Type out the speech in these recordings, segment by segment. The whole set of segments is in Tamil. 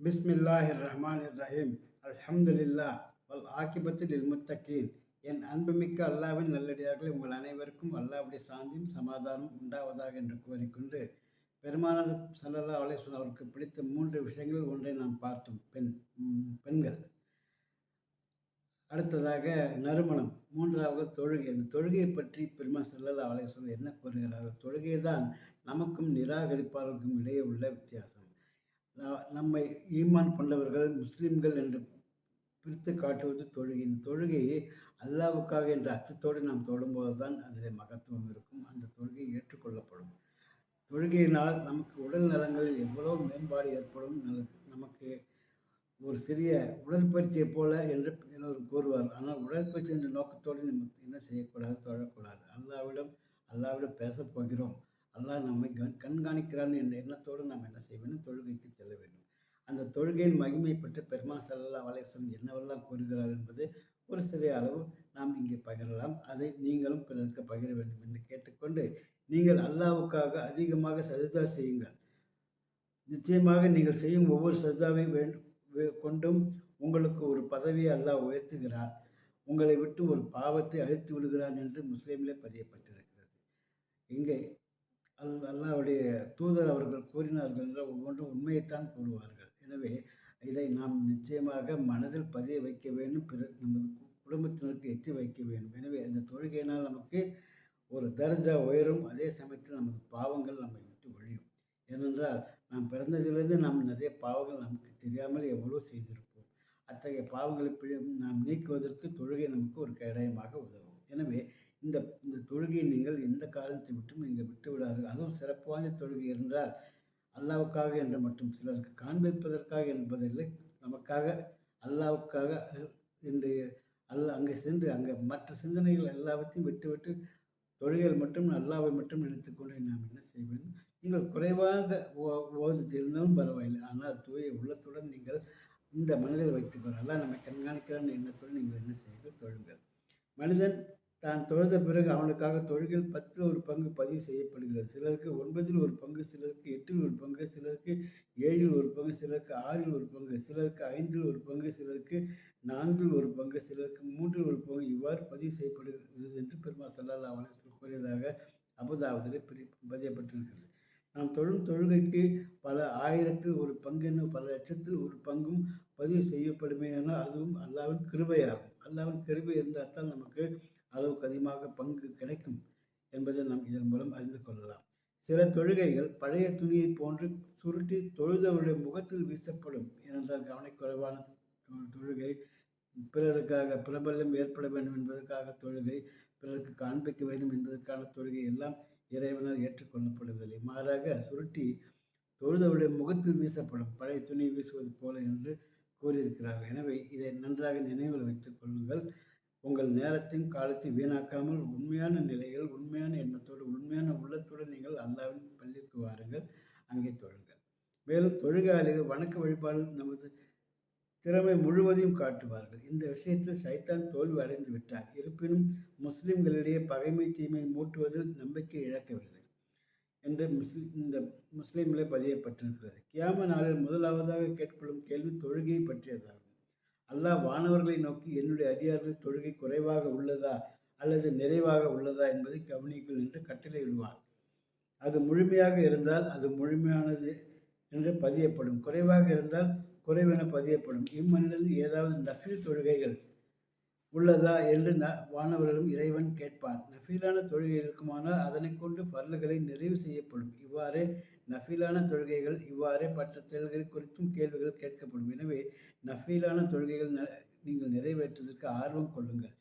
பிஸ்மில்லாஹிர் ரஹ்மானிர் ரஹீம். அல்ஹம்துலில்லாஹ் வல் ஆகிபத்து லில் முத்தகீன். என் அன்புமிக்க அல்லாஹ்வின் நல்லடியார்களே, உங்கள் அனைவருக்கும் அல்லாஹ்வுடைய சாந்தியும் சமாதானம் உண்டாவதாக என்று கூறிக்கொண்டு, பெருமானார் ஸல்லல்லாஹு அலைஹி வஸல்லம் அவருக்கு பிடித்த 3 விஷயங்களில் ஒன்றை நாம் பார்த்தோம். பெண்கள். அடுத்ததாக நறுமணம். மூன்றாவது தொழுகை. அந்த தொழுகையை பற்றி பெருமானார் ஸல்லல்லாஹு அலைஹி வஸல்லம் என்ன கூறுகிறார்கள்? தொழுகை தான் நமக்கும் நிராகரிப்பாளருக்கும் இடையே உள்ள வித்தியாசம். நம்மை ஈமான் கொண்டவர்கள் முஸ்லிம்கள் என்று பிரித்து காட்டுவது தொழுகை. இந்த தொழுகையை அல்லாஹ்வுக்காக என்ற அச்சத்தோடு நாம் தொழும்போது தான் அதில் மகத்துவம் இருக்கும். அந்த தொழுகை ஏற்றுக்கொள்ளப்படும். தொழுகையினால் நமக்கு உடல் நலங்களில் எவ்வளவு மேம்பாடு ஏற்படும். நமக்கு ஒரு சிறிய உடற்பயிற்சியைப் போல என்று எல்லோரும் கூறுவார். ஆனால் உடற்பயிற்சி என்ற நோக்கத்தோடு நம்ம என்ன செய்யக்கூடாது? தொழக்கூடாது. அல்லாஹ்விடம் பேசப் போகிறோம். அல்லாஹ் நம்மை கண்காணிக்கிறான் என்ற எண்ணத்தோடு நாம் என்ன செய்ய வேண்டும்? தொழுகைக்கு செல்ல வேண்டும். அந்த தொழுகையின் மகிமை பற்றி பெருமானார் ஸல்லல்லாஹு அலைஹி வஸல்லம் என்னவெல்லாம் கூறுகிறார் என்பது ஒரு சிறிய அளவு நாம் இங்கே பகிரலாம். அதை நீங்களும் பிறருக்கு பகிர வேண்டும் என்று கேட்டுக்கொண்டு, நீங்கள் அல்லாஹ்வுக்காக அதிகமாக சஜ்தா செய்யுங்கள். நிச்சயமாக நீங்கள் செய்யும் ஒவ்வொரு சஜ்தாவை கொண்டும் உங்களுக்கு ஒரு பதவியை அல்லாஹ் உயர்த்துகிறார். உங்களை விட்டு ஒரு பாவத்தை அழித்து விடுகிறான் என்று முஸ்லிமிலே பதியப்பட்டிருக்கிறது. இங்கே அல்லாஹ்வுடைய தூதர் அவர்கள் கூறினார்கள் என்ற ஒவ்வொன்றும் உண்மையைத்தான் கூறுவார்கள். எனவே இதை நாம் நிச்சயமாக மனதில் பதிய வைக்க வேண்டும். நமது குடும்பத்தினருக்கு எத்தி வைக்க வேண்டும். எனவே அந்த தொழுகையினால் நமக்கு ஒரு தர்ஜா உயரும். அதே சமயத்தில் நமது பாவங்கள் நம்மை விட்டு ஒழியும். ஏனென்றால் நாம் பிறந்ததிலிருந்து நாம் நிறைய பாவங்கள் நமக்கு தெரியாமல் எவ்வளோ செய்திருப்போம். அத்தகைய பாவங்களை நாம் நீக்குவதற்கு தொழுகை நமக்கு ஒரு கேடயமாக உதவும். எனவே இந்த தொழுகையை நீங்கள் எந்த காரணத்தை விட்டும் நீங்கள் விட்டு விடாதீர்கள். அதுவும் சிறப்பு வாய்ந்த தொழுகை என்றால் அல்லாஹ்வுக்காக என்று மட்டும், சிலருக்கு காண்பிப்பதற்காக என்பதில்லை, நமக்காக அல்லாஹ்வுக்காக என்று அங்கே சென்று அங்கே மற்ற சிந்தனைகள் எல்லாவற்றையும் விட்டுவிட்டு தொழுகையில் மட்டும் அல்லாஹ்வை மட்டும் நினைத்துக்கொண்டு நாம் என்ன செய்ய வேண்டும்? நீங்கள் குறைவாக ஓதித்திருந்தாலும் பரவாயில்லை. ஆனால் தூய உள்ளத்துடன் நீங்கள் இந்த மனதில் வைத்துக்கொள்ள அல்லாஹ் நம்மை கண்காணிக்கிறான் எண்ணத்துடன் நீங்கள் என்ன செய்யுங்கள்? தொழுங்கள். மனிதன் தான் தொழுத பிறகு அவனுக்காக தொழுகையில் 10 ஒரு பங்கு பதிவு செய்யப்படுகிறது. சிலருக்கு 9 ஒரு பங்கு, சிலருக்கு 8 ஒரு பங்கு, சிலருக்கு 7 ஒரு பங்கு, சிலருக்கு 6 ஒரு பங்கு, சிலருக்கு 5 ஒரு பங்கு, சிலருக்கு 4 ஒரு பங்கு, சிலருக்கு 3 ஒரு பங்கு, இவ்வாறு பதிவு செய்யப்படுகிறது என்று பெருமானார் ஸல்லல்லாஹு அலைஹி வஸல்லம் கூறியதாக அபூதாவுதிலே பதியப்பட்டிருக்கிறது. நாம் தொழும் தொழுகைக்கு பல ஆயிரத்தில் ஒரு பங்குன்னு, பல லட்சத்தில் ஒரு பங்கும் பதிவு செய்யப்படுமேயானால் அதுவும் அல்லாஹ்வின் கிருபையாகும். அல்லாஹ்வின் கிருபை இருந்தால் தான் நமக்கு அளவுக்கு அதிகமாக பங்கு கிடைக்கும் என்பதை நாம் இதன் மூலம் அறிந்து கொள்ளலாம். சில தொழுகைகள் பழைய துணியை போன்று சுருட்டி தொழுதவருடைய முகத்தில் வீசப்படும். ஏனென்றால் கவனக்குறைவான தொழுகை, பிறருக்காக பிரபல்யம் ஏற்பட வேண்டும் என்பதற்காக தொழுகை, பிறருக்கு காண்பிக்க வேண்டும் என்பதற்கான தொழுகை எல்லாம் இறைவனால் ஏற்றுக்கொள்ளப்படுவதில்லை. மாறாக சுருட்டி தொழுதவருடைய முகத்தில் வீசப்படும். பழைய துணி வீசுவது போல என்று கூறியிருக்கிறார்கள். எனவே இதை நன்றாக நினைவில் வைத்துக் கொள்ளுங்கள். உங்கள் நேரத்தையும் காலத்தையும் வீணாக்காமல் உண்மையான நிலையில், உண்மையான எண்ணத்தோடு, உண்மையான உள்ளத்துடன் நீங்கள் அல்லாஹ்வின் பள்ளிக்கு வாருங்கள், அங்கே தொழுங்கள். மேலும் தொழுகையாளிகள் வணக்க வழிபாடு நமது திறமை முழுவதையும் காட்டுவார்கள். இந்த விஷயத்தில் ஷைத்தான் தோல்வி அடைந்து விட்டார். இருப்பினும் முஸ்லிம்களிடையே பகைமை தீமை மூட்டுவதில் நம்பிக்கை இழக்கவில்லை என்று இந்த முஸ்லிமிலே பதியப்பட்டிருக்கிறது. கியாம நாளில் முதலாவதாக கேட்கப்படும் கேள்வி தொழுகையை பற்றியதாகும். அல்லாஹ் வானவர்களை நோக்கி, என்னுடைய அடியார்கள் தொழுகை குறைவாக உள்ளதா அல்லது நிறைவாக உள்ளதா என்பதை கவனியுங்கள் என்று கட்டளையிடுவார். அது முழுமையாக இருந்தால் அது முழுமையானது என்று பதியப்படும். குறைவாக இருந்தால் குறைவென பதியப்படும். இம்மனிதனில் ஏதாவது நஃபில் தொழுகைகள் உள்ளதா என்று வானவர்களும் இறைவன் கேட்பான். நஃபீலான தொழுகை இருக்குமானால் அதனை கொண்டு பர்லுகளை நிறைவு செய்யப்படும். இவ்வாறே நஃபீலான தொழுகைகள், இவ்வாறே மற்ற செயல்கள் குறித்தும் கேள்விகள் கேட்கப்படும். எனவே நஃபீலான தொழுகைகள் நீங்கள் நிறைவேற்றுவதற்கு ஆர்வம் கொள்ளுங்கள்.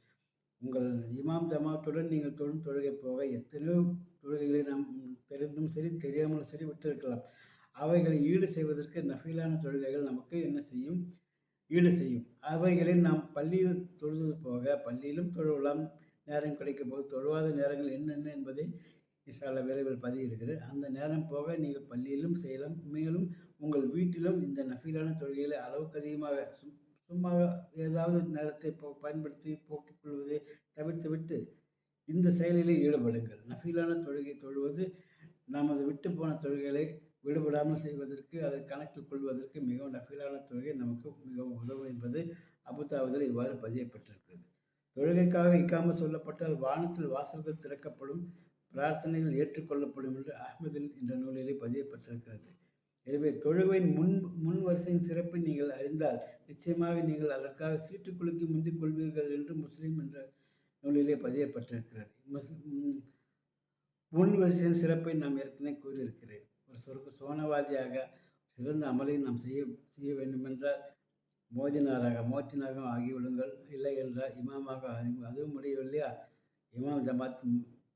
உங்கள் இமாம் ஜமாத்துடன் நீங்கள் தொழும் தொழுகை போக எத்தனையோ தொழுகைகளை நாம் தெரிந்தும் சரி தெரியாமலும் சரி விட்டிருக்கலாம். அவைகளை ஈடு செய்வதற்கு நஃபீலான தொழுகைகள் நமக்கு என்ன செய்யும்? ஈடு செய்யும். அவைகளை நாம் பள்ளியில் தொழுவது போக பள்ளியிலும் தொழலாம். நேரம் கிடைக்கும் போது தொழுவாத நேரங்கள் என்னென்ன என்பதை இன்ஷா அல்லாஹ் விரைவில் பதியிடுகிறது. அந்த நேரம் போக நீங்கள் பள்ளியிலும் செய்யலாம். மேலும் உங்கள் வீட்டிலும் இந்த நஃபீலான தொழுகைகளை அளவுக்கு அதிகமாக சும்மா ஏதாவது நேரத்தை பயன்படுத்தி போக்கிக் கொள்வதை தவிர்த்துவிட்டு இந்த செயலிலே ஈடுபடுங்கள். நஃபீலான தொழுகை தொழுவது நமது விட்டு போன தொழுகைகளை விடுபடாமல் செய்வதற்கு, அதை கணக்கில் கொள்வதற்கு மிகவும் நஃபிலான தொழுகை நமக்கு மிகவும் உதவும் என்பது அபுதாவுதில் இவ்வாறு பதியப்பட்டிருக்கிறது. தொழுகைக்காக இக்காமத் சொல்லப்பட்டால் வானத்தில் வாசல்கள் திறக்கப்படும், பிரார்த்தனைகள் ஏற்றுக்கொள்ளப்படும் என்று அஹ்மதில் என்ற நூலிலே பதியப்பட்டிருக்கிறது. எனவே தொழுகையின் முன் வரிசையின் சிறப்பை நீங்கள் அறிந்தால் நிச்சயமாக நீங்கள் அதற்காக சீட்டு குலுக்கி முந்திக் கொள்வீர்கள் என்று முஸ்லீம் என்ற நூலிலே பதியப்பட்டிருக்கிறது. முன் வரிசையின் சிறப்பை நாம் ஏற்கனவே கூறியிருக்கிறேன். ஒரு சோனவாதியாக சிறந்த அமலை நாம் செய்ய வேண்டுமென்றால் மோத்தினாக ஆகிவிடுங்கள். இல்லை என்றால் இமாமாக அதுவும் முடியவில்லையா, இமாம் ஜமாத்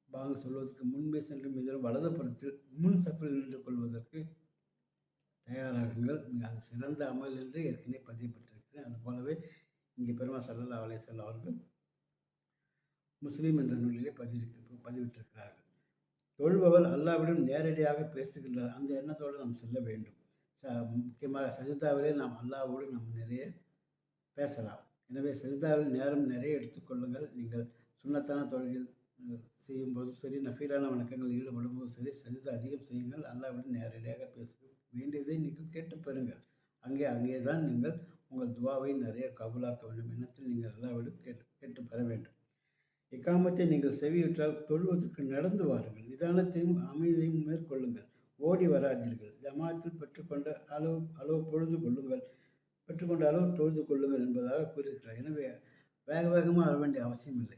பாங்கு சொல்வதற்கு முன்பே சென்று மிகவும் வலதுபுறத்தில் முன் சப்பில் நின்று கொள்வதற்கு தயாராகுங்கள். அது சிறந்த அமல் என்று ஏற்கனவே பதியப்பட்டிருக்கிறேன். அதுபோலவே இங்கே பெருமாள் ஸல்லல்லாஹு அலைஹி வஸல்லம் அவர்கள் முஸ்லீம் என்ற நூலிலே பதிவிட்டிருக்கிறார்கள். தொழுபவர் அல்லாஹ்விடம் நேரடியாக பேசுகின்றார். அந்த எண்ணத்தோடு நாம் செல்ல வேண்டும். முக்கியமாக சஜிதாவிலே நாம் அல்லாஹ்வோடு நாம் நிறைய பேசலாம். எனவே சஜிதாவில் நேரம் நிறைய எடுத்துக்கொள்ளுங்கள். நீங்கள் சுன்னத்தான தொழுகையில் செய்யும்போதும் சரி, நஃபீலான வணக்கங்கள் ஈடுபடும்போதும் சரி, சஜிதா அதிகம் செய்யுங்கள். அல்லாஹ்விடம் நேரடியாக பேசுங்கள். வேண்டியதை நீங்கள் கேட்டு பெறுங்கள். அங்கே தான் நீங்கள் உங்கள் துவாவை நிறைய கபூலாக்க வேண்டும். எண்ணத்தில் நீங்கள் அல்லாஹ்விடம் கேட்டு பெற வேண்டும். இக்காமத்தை நீங்கள் செவியுற்றால் தொழுவதற்கு நடந்து வாருங்கள். நிதானத்தையும் அமைதியையும் மேற்கொள்ளுங்கள். ஓடி வராதீர்கள். ஜமாத்தில் பெற்றுக்கொண்ட அளவு பொழுது தொழுது கொள்ளுங்கள் என்பதாக கூறியிருக்கிறார். எனவே வேகமாக வர வேண்டிய அவசியம் இல்லை.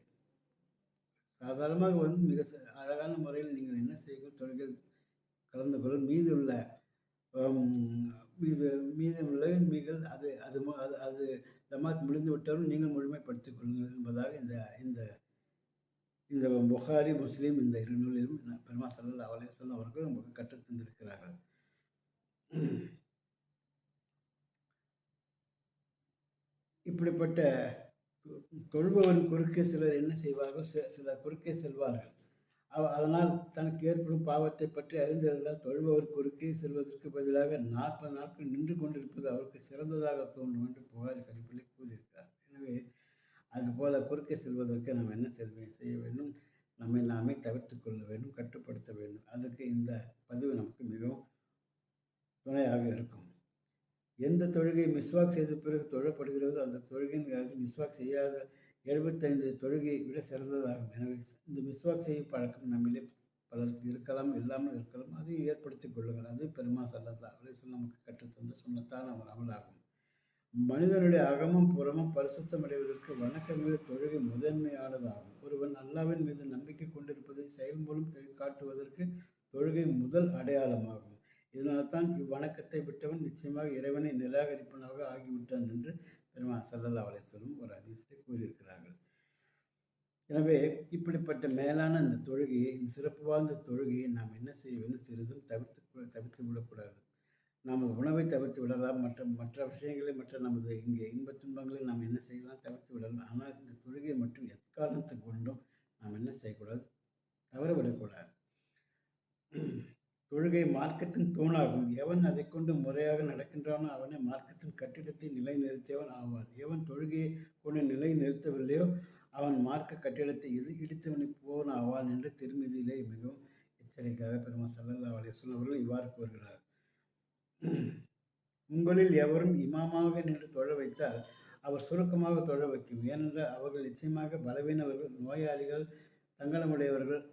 சாதாரணமாக மிக அழகான முறையில் நீங்கள் என்ன செய்யுங்கள், தொழுகையில் கலந்து கொள்ள மீதமுள்ள நீங்கள் அது ஜமாத் முடிந்து விட்டாலும் நீங்கள் முழுமைப்படுத்திக் கொள்ளுங்கள் என்பதாக இந்த புகாரி முஸ்லீம் இந்த இரு நூலிலும் பெருமாள் ஸல்லல்லாஹு அலைஹி வஸல்லம் அவர்கள் நமக்கு கற்றுத் தந்திருக்கிறார்கள். இப்படிப்பட்ட தொழுபவரின் குறுக்கே சிலர் என்ன செய்வார்கள், சிலர் குறுக்கே செல்வார்கள். அதனால் தனக்கு ஏற்படும் பாவத்தை பற்றி அறிந்திருந்தால் தொழுபவர் குறுக்கே செல்வதற்கு பதிலாக 40 நாட்கள் நின்று கொண்டிருப்பது அவருக்கு சிறந்ததாக தோன்றும் என்று புகாரி ஷரீஃபிலே கூறியிருக்கிறார். எனவே அதுபோல குறுக்கே செல்வதற்கு நாம் என்ன செய்ய வேண்டும், நம்மை நாமே தவிர்த்து கொள்ள வேண்டும், கட்டுப்படுத்த வேண்டும். அதற்கு இந்த பதிவு நமக்கு மிகவும் துணையாக இருக்கும். எந்த தொழுகை மிஸ்வாக் செய்த பிறகு தொழப்படுகிறதோ அந்த தொழுகையின் மிஸ்வாக் செய்யாத 75 தொழுகையை விட சிறந்ததாகும். எனவே இந்த மிஸ்வாக் செய்யும் பழக்கம் நம்மிலே பலருக்கு இருக்கலாம், இல்லாமல் இருக்கலாம். அதையும் ஏற்படுத்திக் கொள்ளுங்கள். அது பெருமாள் ஸல்லல்லாஹு அலைஹி வஸல்லம் நமக்கு கற்றுத்தந்த சுன்னத்தான ஒரு அமலாகும். மனிதனுடைய அகமும் புறமும் பரிசுத்தம் அடைவதற்கு வணக்கங்களில் தொழுகை முதன்மையானதாகும். ஒருவன் அல்லாஹ்வின் மீது நம்பிக்கை கொண்டிருப்பதை செயல் மூலம் காட்டுவதற்கு தொழுகை முதல் அடையாளமாகும். இதனால்தான் இவ்வணக்கத்தை விட்டவன் நிச்சயமாக இறைவனை நிராகரிப்பவனாக ஆகிவிட்டான் என்று பெருமாள் ஸல்லல்லாஹு அலைஹி வஸல்லம் ஒரு ஹதீஸிலே கூறியிருக்கிறார்கள். எனவே இப்படிப்பட்ட மேலான இந்த தொழுகையை, இந்த சிறப்பு வாய்ந்த தொழுகையை நாம் என்ன செய்ய வேண்டும், சிறிதும் தவிர்த்து விடக்கூடாது. நமது உணவை தவிர்த்து விடலாம், மற்ற விஷயங்களை, நமது இங்கே இன்பத் துன்பங்களை நாம் என்ன செய்யலாம், தவிர்த்து விடலாம். ஆனால் இந்த தொழுகையை மட்டும் எக்காரணத்தை கொண்டும் நாம் என்ன செய்யக்கூடாது, தவறவிடக்கூடாது. தொழுகை மார்க்கத்தின் தூணாகும். எவன் அதை கொண்டு முறையாக நடக்கின்றானோ அவனை மார்க்கத்தின் கட்டிடத்தை நிலைநிறுத்தியவன் ஆவான். எவன் தொழுகையை கொண்டு நிலை நிறுத்தவில்லையோ அவன் மார்க்க கட்டிடத்தை இடித்தவனை போவன் ஆவான் என்று திருமதியிலே மிகவும் எச்சரிக்கையாக பெருமாள் ஸல்லல்லாஹு அலைஹி வஸல்லம் அவர்கள் இவ்வாறு கூறுகிறார். உங்களில் எவரும் இமாமாக நின்று தொழ வைத்தால் அவர் சுருக்கமாக தொழ வைக்கும். ஏனென்றால் அவர்கள் நிச்சயமாக பலவீனவர்கள், நோயாளிகள், தங்கலமுடையவர்கள்,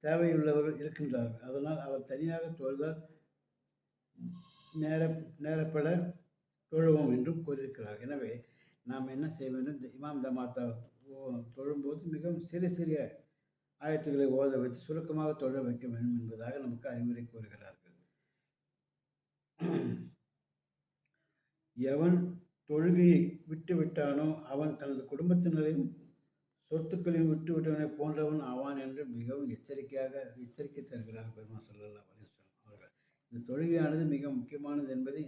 தேவையுள்ளவர்கள் இருக்கின்றார்கள். அதனால் அவர் தனியாக தொழுதால் நேரப்பட தொழுவோம் என்றும் கூறியிருக்கிறார். எனவே நாம் என்ன செய்ய வேண்டும், இமாம் ஜமாத்தா தொழும்போது மிகவும் சிறிய ஆயத்துக்களை ஓத வைத்து சுருக்கமாக தொழ வைக்க வேண்டும் என்பதாக நமக்கு அறிவுரை கூறுகிறார்கள். எவன் தொழுகையை விட்டுவிட்டானோ அவன் தனது குடும்பத்தினரையும் சொத்துக்களையும் விட்டுவிட்டவனை போன்றவன் ஆவான் என்று மிகவும் எச்சரிக்கை தருகிறார் பெருமாள் ஸல்லல்லாஹு அலைஹி வஸல்லம் அவர்கள். இந்த தொழுகையானது மிக முக்கியமானது என்பதை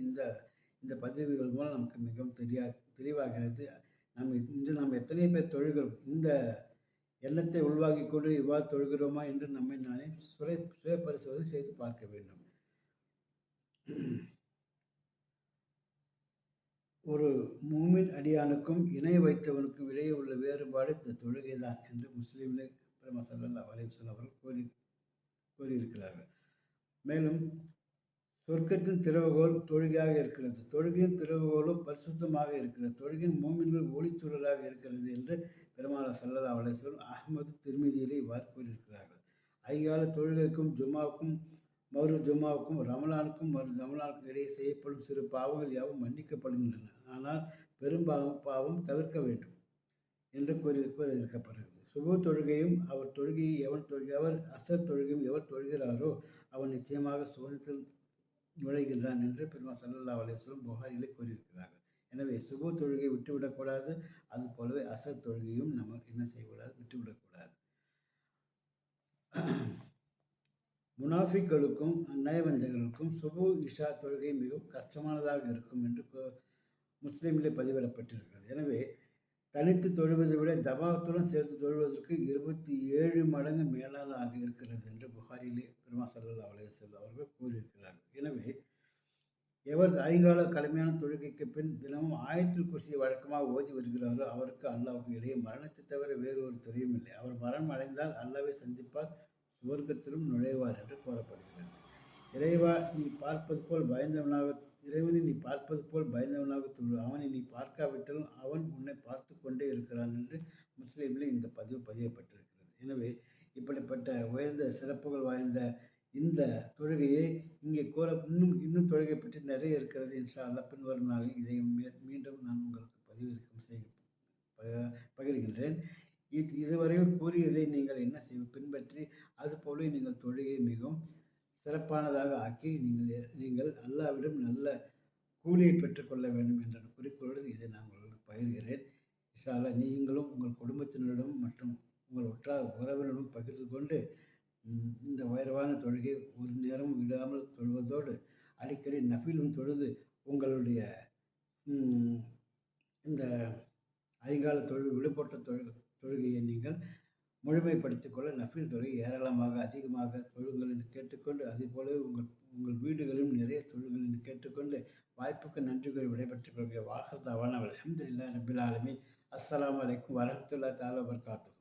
இந்த பதிவுகள் மூலம் நமக்கு மிகவும் தெளிவாகிறது. நாம் எத்தனை பேர் தொழுகிறோம், இந்த எண்ணத்தை உள்வாங்கி கொண்டு இவ்வாறு தொழுகிறோமா என்று நம்மை நானே சுய பரிசோதனை செய்து பார்க்க வேண்டும். ஒரு மூமின் அடியானுக்கும் இணை வைத்தவனுக்கும் இடையே உள்ள வேறுபாடு இந்த தொழுகை தான் என்று முஸ்லீமிலே பெருமாள் ஸல்லல்லாஹு அலைஹி வஸல்லம் அவர்கள் கூறியிருக்கிறார்கள். மேலும் சொர்க்கத்தின் திறவுகோல் தொழுகையாக இருக்கிறது. தொழுகையின் திறவுகோலும் பரிசுத்தமாக இருக்கிறது. தொழுகையின் மோமின்கள் ஒளிச்சுடராக இருக்கிறது என்று பெருமானார் ஸல்லல்லாஹு அலைஹி வஸல்லம் அஹ்மது திர்மிதியிலே இவ்வாறு கூறியிருக்கிறார்கள். ஐங்கால தொழுகைக்கும் ஜும்மாவுக்கும் மறு ஜும்மாவுக்கும் ரமலானுக்கும் மறு ரமலானுக்கும் இடையே செய்யப்படும் சிறு பாவங்கள் யாவும் மன்னிக்கப்படுகின்றன. ஆனால் பாவம் தவிர்க்க வேண்டும் என்று கூறியிருக்கப்படுகிறது. சுபு தொழுகையும் எவர் அசர் தொழுகையும் எவர் தொழுகிறாரோ அவன் நிச்சயமாக சுவனத்தில் நுழைகின்றான் என்று பெருமாள் ஸல்லல்லாஹு அலைஹி வஸல்லம் புகாரிலே கூறியிருக்கிறார்கள். எனவே சுபு தொழுகையை விட்டுவிடக்கூடாது. அது போலவே அசர் தொழுகையும் நம்ம என்ன செய்யக்கூடாது, விட்டுவிடக்கூடாது. முனாஃபிக்களுக்கும் நயவஞ்சகர்களுக்கும் சுபு இஷா தொழுகை மிகவும் கஷ்டமானதாக இருக்கும் என்று முஸ்லீமிலே பதிவிடப்பட்டிருக்கிறது. எனவே தனித்து தொழுவதை விட ஜமாத்துடன் சேர்த்து தொழுவதற்கு 27 மடங்கு மேலாக இருக்கிறது என்று புகாரிலே பெருமாள் ஸல்லல்லாஹு அலைஹி வஸல்லம் அவர்கள் கூறியிருக்கிறார்கள். எனவே எவர் ஐங்கால கடமையான தொழுகைக்கு பின் தினமும் ஆயத்துல் குர்சியை வழக்கமாக ஓதி வருகிறாரோ அவருக்கு அல்லாஹ்வுக்கு இடையே மரணத்தை தவிர வேறு ஒரு துறையும் இல்லை. அவர் மரணம் அடைந்தால் அல்லாஹ்வை சந்திப்பார், சுவர்க்கத்திலும் நுழைவார் என்று கூறப்படுகிறது. இறைவனை நீ பார்ப்பது போல் பயந்தவனாக தொழு. அவனை நீ பார்க்காவிட்டாலும் அவன் உன்னை பார்த்து கொண்டே இருக்கிறான் என்று முஸ்லீமில் இந்த பதியப்பட்டிருக்கிறது. எனவே இப்படிப்பட்ட உயர்ந்த சிறப்புகள் வாய்ந்த இந்த தொழுகையை இங்கே இன்னும் தொழுகை பற்றி நிறைய இருக்கிறது. இன்ஷா அல்லாஹ் பின்வரும் நாளில் இதை மீண்டும் நான் உங்களுக்கு பதிவிறக்கம் பகிர்கின்றேன். இதுவரையில் கூறியதை நீங்கள் என்ன பின்பற்றி அதுபோல நீங்கள் தொழுகையை மிகவும் சிறப்பானதாக ஆக்கி நீங்கள் அல்லாஹ்விடம் நல்ல கூலியை பெற்றுக்கொள்ள வேண்டும் என்ற குறிக்கோளுடன் இதை நான் உங்களுக்கு பகிர்கிறேன். இன்ஷா அல்லாஹ் நீங்களும் உங்கள் குடும்பத்தினரிடம் மற்றும் உங்கள் உற்றார் உறவினரிடம் பகிர்ந்து கொண்டு இந்த உயர்வான தொழுகை ஒரு நேரம் விடாமல் தொழுவதோடு அடிக்கடி நஃபிலும் தொழுது உங்களுடைய இந்த ஐங்கால விடுபட்ட தொழுகையை நீங்கள் முழுமைப்படுத்திக் கொள்ள நஃபில் தொழுகை ஏராளமாக அதிகமாக தொழுங்கள் என்று கேட்டுக்கொண்டு அதேபோலவே உங்கள் வீடுகளிலும் நிறைய தொழுங்கள் என்று கேட்டுக்கொண்டு வாய்ப்புக்கு நன்றி கூறி விடைபெற்றுக் கொள்கிற வாஹர் தவானா அல்ஹம்துலில்லாஹி ரப்பில் ஆலமீன். அஸ்ஸலாமு அலைக்கும் வரஹ்மத்துல்லாஹி தஆலா வபரகாத்துஹு.